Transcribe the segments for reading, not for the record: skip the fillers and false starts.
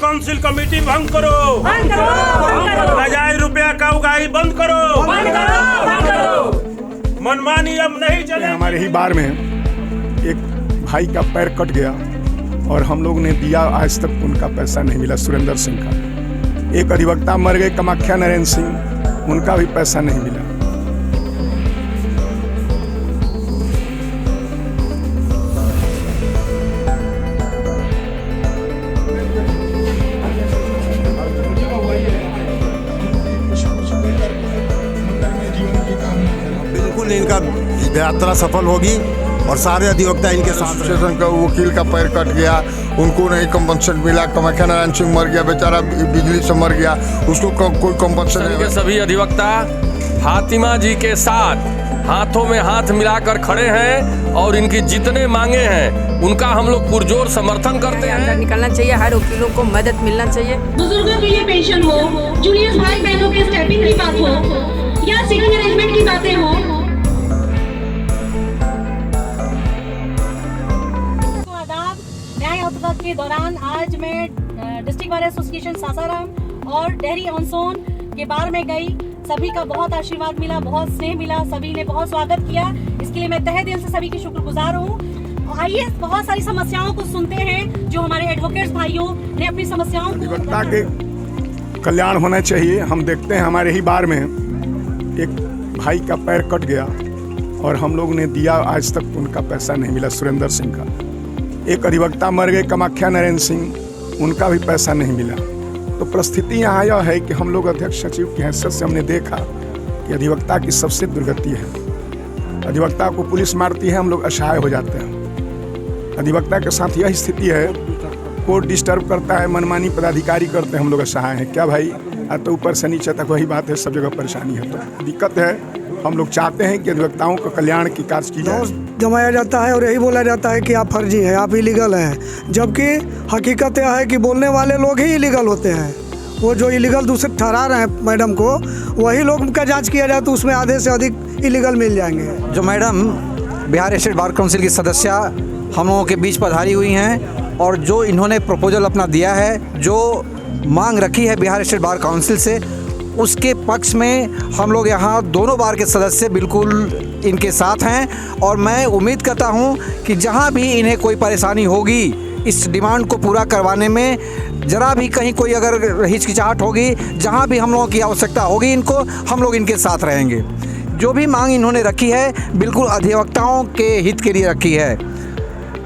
Council committee भंग करो, नाजायज रुपया का उगाही बंद करो, मनमानी अब नहीं चले। हमारे ही बार में एक भाई का पैर कट गया और हम लोग ने दिया, आज तक उनका पैसा नहीं मिला। सुरेंद्र सिंह का एक अधिवक्ता मर गए, कामाख्या नरेंद्र सिंह, उनका भी पैसा नहीं मिला। बिल्कुल इनका यात्रा सफल होगी और सारे अधिवक्ता इनके साथ। स्टेशन का वकील का पैर कट गया, उनको नहीं कंपनसेशन मिला। कामाख्या नारायण सिंह मर गया, बेचारा बिजली से मर गया, उसको कोई कंपनसेशन नहीं। सभी अधिवक्ता फातिमा जी के साथ हाथों में हाथ मिलाकर खड़े हैं और इनकी जितने मांगे हैं उनका हम लोग पुरजोर समर्थन करते हैं। निकलना चाहिए, हर वकीलों को मदद मिलना चाहिए। बुजुर्गों के लिए पेंशन हो, जूनियर भाई बहनों के स्टेपिंग की बात हो या सीटिंग अरेंजमेंट की बातें हो। न्याय यात्रा के दौरान आज मैं डिस्ट्रिक्ट बार एसोसिएशन सासाराम और डेहरी ऑन सोन के बार में गई। सभी का बहुत आशीर्वाद मिला, बहुत स्नेह मिला, सभी ने बहुत स्वागत किया। इसके लिए मैं तहे दिल से सभी की शुक्रगुजार हूँ। आइए बहुत सारी समस्याओं को सुनते हैं जो हमारे एडवोकेट्स भाइयों ने अपनी समस्याओं को। अधिवक्ता के कल्याण होना चाहिए। हम देखते हैं हमारे ही बार में एक भाई का पैर कट गया और हम लोग ने दिया, आज तक उनका पैसा नहीं मिला। सुरेंद्र सिंह का एक अधिवक्ता मर गए, कामाख्या नरेंद्र सिंह, उनका भी पैसा नहीं मिला। तो परिस्थिति यहाँ यह है कि हम लोग अध्यक्ष सचिव की हैसियत से हमने देखा कि अधिवक्ता की सबसे दुर्गति है। अधिवक्ता को पुलिस मारती है, हम लोग असहाय हो जाते हैं। अधिवक्ता के साथ यह स्थिति है, कोर्ट डिस्टर्ब करता है, मनमानी पदाधिकारी करते हैं, हम लोग असहाय हैं। क्या भाई, तो ऊपर से नीचे तक वही बात है, सब जगह परेशानी है, तो दिक्कत है। हम लोग चाहते हैं कि अधिवक्ताओं को कल्याण की कार्य की जाए। जमाया जाता है और यही बोला जाता है कि आप फर्जी हैं, आप इलीगल हैं, जबकि हकीकत यह है कि बोलने वाले लोग ही इलीगल होते हैं। वो जो इलीगल दूसरे ठहरा रहे हैं मैडम को, वही लोग का जांच किया जाए तो उसमें आधे से अधिक इलीगल मिल जाएंगे। जो madam Bihar state bar council की सदस्य हम लोगों के बीच पधारी हुई हैं और जो इन्होंने प्रपोजल अपना दिया है, जो मांग रखी है बिहार स्टेट बार काउंसिल से, उसके पक्ष में हम लोग यहाँ दोनों बार के सदस्य बिल्कुल इनके साथ हैं। और मैं उम्मीद करता हूँ कि जहाँ भी इन्हें कोई परेशानी होगी इस डिमांड को पूरा करवाने में, ज़रा भी कहीं कोई अगर हिचकिचाहट होगी, जहाँ भी हम लोगों की आवश्यकता होगी इनको, हम लोग इनके साथ रहेंगे। जो भी मांग इन्होंने रखी है बिल्कुल अधिवक्ताओं के हित के लिए रखी है।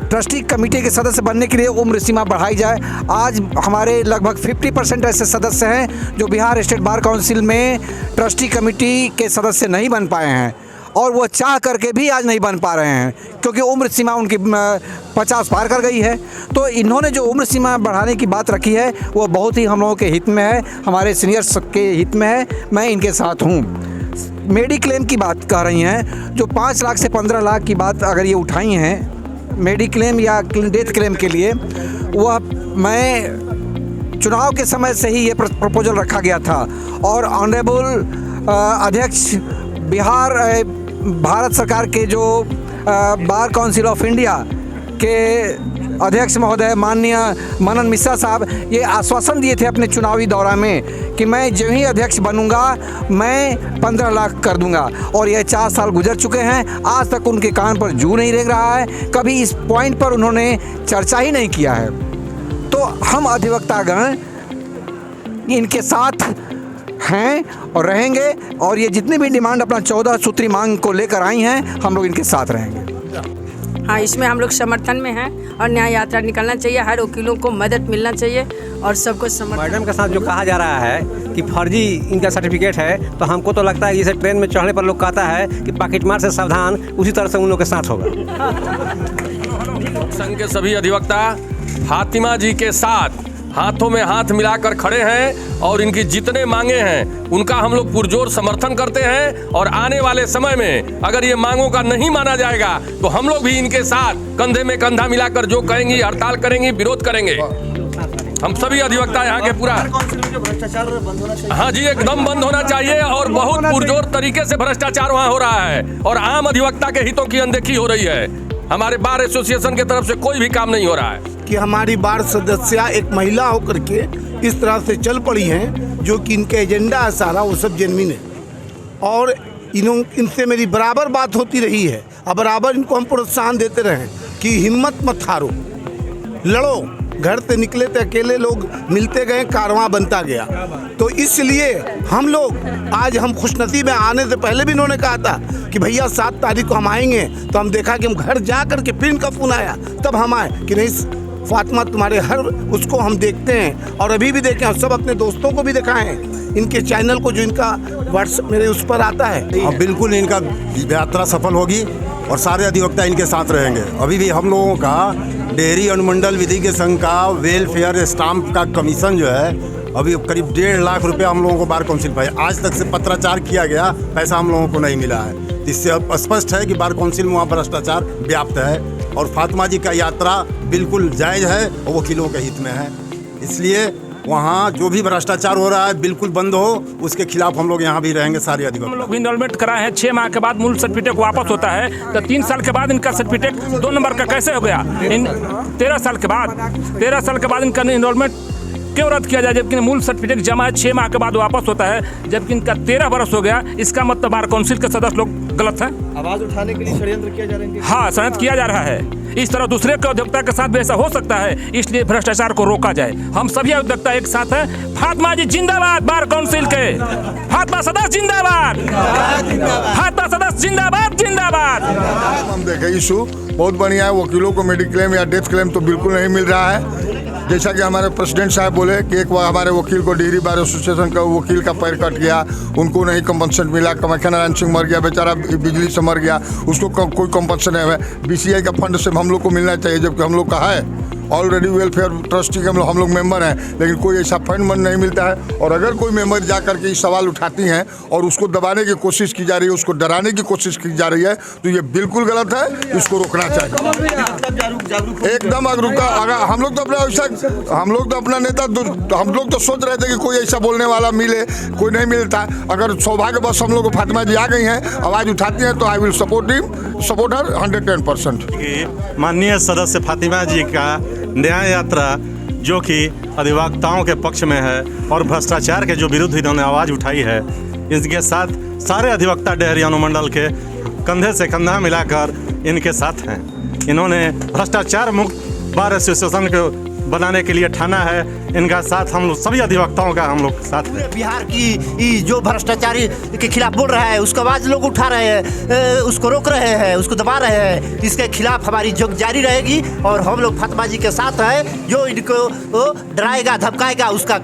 ट्रस्टी कमेटी के सदस्य बनने के लिए उम्र सीमा बढ़ाई जाए। आज हमारे लगभग 50% ऐसे सदस्य हैं जो बिहार स्टेट बार काउंसिल में ट्रस्टी कमेटी के सदस्य नहीं बन पाए हैं और वो चाह करके भी आज नहीं बन पा रहे हैं क्योंकि उम्र सीमा उनकी 50 पार कर गई है। तो इन्होंने जो उम्र सीमा बढ़ाने की बात रखी है वो बहुत ही हम लोगों के हित में है, हमारे सीनियर्स के हित में है। मैं इनके साथ हूँ। मेडिक्लेम की बात कह रही हैं, जो 5 लाख से 15 लाख की बात अगर ये उठाई हैं मेडिक्लेम या डेथ क्लेम के लिए, वह मैं चुनाव के समय से ही ये प्रपोजल रखा गया था और ऑनरेबल अध्यक्ष भारत सरकार के जो बार काउंसिल ऑफ इंडिया के अध्यक्ष महोदय माननीय मनन मिश्रा साहब ये आश्वासन दिए थे अपने चुनावी दौरा में कि मैं जो ही अध्यक्ष बनूंगा मैं 15 लाख कर दूंगा। और ये 4 साल गुजर चुके हैं, आज तक उनके कान पर जू नहीं रेंग रहा है, कभी इस पॉइंट पर उन्होंने चर्चा ही नहीं किया है। तो हम अधिवक्तागण इनके साथ हैं और रहेंगे और ये जितनी भी डिमांड अपना 14 सूत्री मांग को लेकर आई हैं, हम लोग इनके साथ रहेंगे। हाँ, इसमें हम लोग समर्थन में हैं और न्याय यात्रा निकलना चाहिए, हर वकीलों को मदद मिलना चाहिए और सबको समर्थन। मैडम के साथ जो कहा जा रहा है कि फर्जी इनका सर्टिफिकेट है, तो हमको तो लगता है कि जैसे ट्रेन में चढ़ने पर लोग कहता है कि पाकिटमार से सावधान, उसी तरह से उन लोग के साथ होगा। संघ के सभी अधिवक्ता फातिमा जी के साथ हाथों में हाथ मिलाकर खड़े हैं और इनकी जितने मांगे हैं उनका हम लोग पुरजोर समर्थन करते हैं। और आने वाले समय में अगर ये मांगों का नहीं माना जाएगा तो हम लोग भी इनके साथ कंधे में कंधा मिलाकर जो कहेंगी हड़ताल करेंगी, विरोध करेंगे। हम सभी अधिवक्ता यहाँ के पूरा हाँ जी एकदम बंद होना चाहिए और बहुत पुरजोर तरीके से भ्रष्टाचार वहाँ हो रहा है और आम अधिवक्ता के हितों की अनदेखी हो रही है। हमारे बार एसोसिएशन की तरफ से कोई भी काम नहीं हो रहा है। कि हमारी बार सदस्य एक महिला होकर के इस तरह से चल पड़ी हैं, जो कि इनके एजेंडा है सारा वो सब जेन्युइन है। और इनसे मेरी बराबर बात होती रही है और बराबर इनको हम प्रोत्साहन देते रहे कि हिम्मत मत हारो, लड़ो। घर से निकले थे अकेले, लोग मिलते गए, कारवां बनता गया। तो इसलिए हम लोग आज हम खुशनसीब हैं। आने से पहले भी इन्होंने कहा था कि भैया 7 तारीख को हम आएंगे, तो हम देखा कि हम घर जा कर के फिर इनका फ़ोन आया, तब हम आए कि नहीं फातिमा तुम्हारे हर उसको हम देखते हैं और अभी भी देखें, और सब अपने दोस्तों को भी दिखाएं इनके चैनल को, जो इनका व्हाट्सएप मेरे उस पर आता है। अब बिल्कुल इनका यात्रा सफल होगी और सारे अधिवक्ता इनके साथ रहेंगे। अभी भी हम लोगों का डेयरी अनुमंडल विधि के संघ का वेलफेयर स्टाम्प का कमीशन जो है, अभी करीब 1.5 लाख रुपए हम लोगों को बार काउंसिल पाए। आज तक से पत्राचार किया गया, पैसा हम लोगों को नहीं मिला है। इससे अब स्पष्ट है कि बार काउंसिल में वहाँ भ्रष्टाचार व्याप्त है और फातिमा जी का यात्रा बिल्कुल जायज़ है और वकीलों के हित में है। इसलिए वहाँ जो भी भ्रष्टाचार हो रहा है बिल्कुल बंद हो, उसके खिलाफ हम लोग यहाँ भी रहेंगे सारे अधिवक्ता। हम लोग भी इनरोलमेंट कराए हैं, 6 माह के बाद मूल सर्टिफिकेट वापस होता है, तो 3 साल के बाद इनका सर्टिफिकेट 2 नंबर का कैसे हो गया? 13 साल के बाद इनका इनरोलमेंट क्यों रद्द किया जाए, जबकि मूल सर्टिफिकेट जमा है, 6 माह के बाद वापस होता है, जबकि इनका 13 बरस हो गया। इसका मतलब बार काउंसिल के सदस्य लोग गलत हैं। आवाज उठाने के लिए षड्यंत्र किया जा रहा है। हाँ, षड्यंत्र किया जा रहा है। इस तरह दूसरे के अधिवक्ता के साथ भी ऐसा हो सकता है, इसलिए भ्रष्टाचार को रोका जाए। हम सभी अधिवक्ता एक साथ हैं। फातिमा जी जिंदाबाद, बार काउंसिल के फातिमा सदस्य जिंदाबाद, फातिमा सदस्य जिंदाबाद जिंदाबाद। हम देखें इशू बहुत बढ़िया है। वकीलों को मेडिक्लेम या डेथ क्लेम तो बिल्कुल नहीं मिल रहा है। जैसा कि हमारे प्रेसिडेंट साहब बोले कि एक बार हमारे वकील को डेयरी बार एसोसिएशन का वकील का पैर कट गया, उनको नहीं कंपनसेशन मिला। कामाख्या नारायण सिंह मर गया बेचारा, बिजली से मर गया, उसको कोई कंपनसेशन नहीं है। BCI का फंड से हम लोग को मिलना चाहिए, जबकि हम लोग का है ऑलरेडी वेलफेयर ट्रस्टी के हम लोग मेंबर हैं, लेकिन कोई ऐसा फंड नहीं मिलता है। और अगर कोई मेंबर जा कर के सवाल उठाती हैं और उसको दबाने की कोशिश की जा रही है, उसको डराने की कोशिश की जा रही है, तो ये बिल्कुल गलत है, इसको रोकना चाहिए। एकदम जागरूकता। अगर हम लोग तो अपना नेता, हम लोग तो सोच रहे थे कि कोई ऐसा बोलने वाला मिले, कोई नहीं मिलता। अगर सौभाग्यवश हम लोग को फातिमा जी आ गई हैं, आवाज़ उठाती हैं, तो आई विल सपोर्ट हर 110%। माननीय सदस्य फातिमा जी का न्याय यात्रा जो कि अधिवक्ताओं के पक्ष में है और भ्रष्टाचार के जो विरुद्ध इन्होंने आवाज़ उठाई है, इसके साथ सारे अधिवक्ता डेहरी अनुमंडल के कंधे से कंधा मिलाकर इनके साथ हैं। इन्होंने भ्रष्टाचार मुक्त बार एसोसिएशन को बनाने के लिए ठाना है। इनका साथ हम लोग सभी अधिवक्ताओं का हम लोग साथ हैं। बिहार की जो भ्रष्टाचारी के खिलाफ बोल रहा है, उसका आवाज़ लोग उठा रहे हैं, उसको रोक रहे हैं, उसको दबा रहे हैं। इसके खिलाफ हमारी जंग जारी रहेगी और हम लोग फातिमा जी के साथ हैं। जो इनको डराएगा धमकाएगा, उसका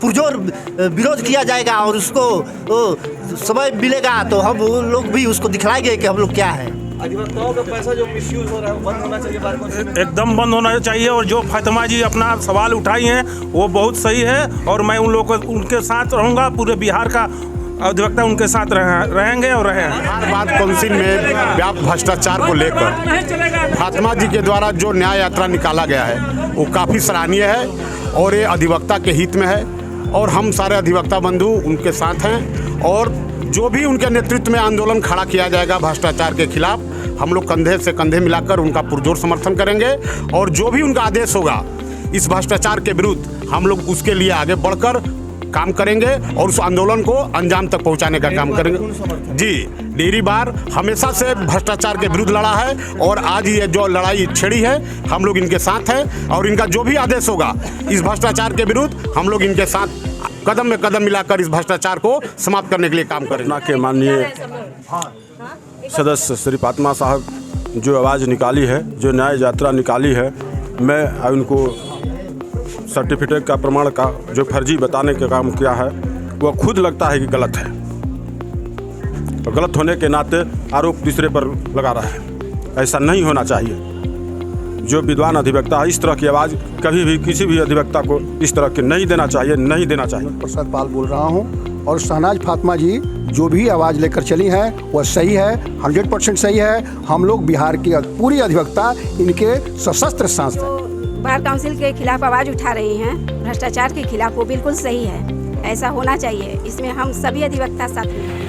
पुरजोर विरोध किया जाएगा और उसको समय मिलेगा तो हम लोग भी उसको दिखलाएंगे कि हम लोग क्या है। अधिवक्ताओं का पैसा जो मिसयूज हो रहा है बंद होना चाहिए, बार काउंसिल में एकदम बंद होना चाहिए। और जो फातिमा जी अपना सवाल उठाई हैं वो बहुत सही है, और मैं उन लोगों को उनके साथ रहूँगा। पूरे बिहार का अधिवक्ता उनके साथ रहेंगे और रहे हैं। बार काउंसिल में व्याप्त भ्रष्टाचार को लेकर फातिमा जी के द्वारा जो न्याय यात्रा निकाला गया है वो काफ़ी सराहनीय है और ये अधिवक्ता के हित में है, और हम सारे अधिवक्ता बंधु उनके साथ हैं। और जो भी उनके नेतृत्व में आंदोलन खड़ा किया जाएगा भ्रष्टाचार के खिलाफ, हम लोग कंधे से कंधे मिलाकर उनका पुरजोर समर्थन करेंगे। और जो भी उनका आदेश होगा इस भ्रष्टाचार के विरुद्ध, हम लोग उसके लिए आगे बढ़कर काम करेंगे और उस आंदोलन को अंजाम तक पहुंचाने का काम करेंगे। जी, डेयरी बार हमेशा से भ्रष्टाचार के विरुद्ध लड़ा है और आज ये जो लड़ाई छेड़ी है, हम लोग इनके साथ हैं। और इनका जो भी आदेश होगा इस भ्रष्टाचार के विरुद्ध, हम लोग इनके साथ कदम में कदम मिलाकर इस भ्रष्टाचार को समाप्त करने के लिए काम करेंगे। के माननीय सदस्य श्री फातिमा साहब जो आवाज़ निकाली है, जो न्याय यात्रा निकाली है, मैं उनको सर्टिफिकेट का प्रमाण का जो फर्जी बताने का काम किया है वह खुद लगता है कि गलत है, और गलत होने के नाते आरोप तीसरे पर लगा रहा है। ऐसा नहीं होना चाहिए। जो विद्वान अधिवक्ता है, इस तरह की आवाज़ कभी भी किसी भी अधिवक्ता को इस तरह की नहीं देना चाहिए। प्रसाद पाल बोल रहा हूँ, और शहनाज फातिमा जी जो भी आवाज़ लेकर चली हैं वह सही है, 100% सही है। हम लोग बिहार की पूरी अधिवक्ता इनके सशस्त्र सांस हैं। बार काउंसिल के खिलाफ आवाज़ उठा रही हैं, भ्रष्टाचार के खिलाफ, वो बिल्कुल सही है। ऐसा होना चाहिए, इसमें हम सभी अधिवक्ता साथ में हैं।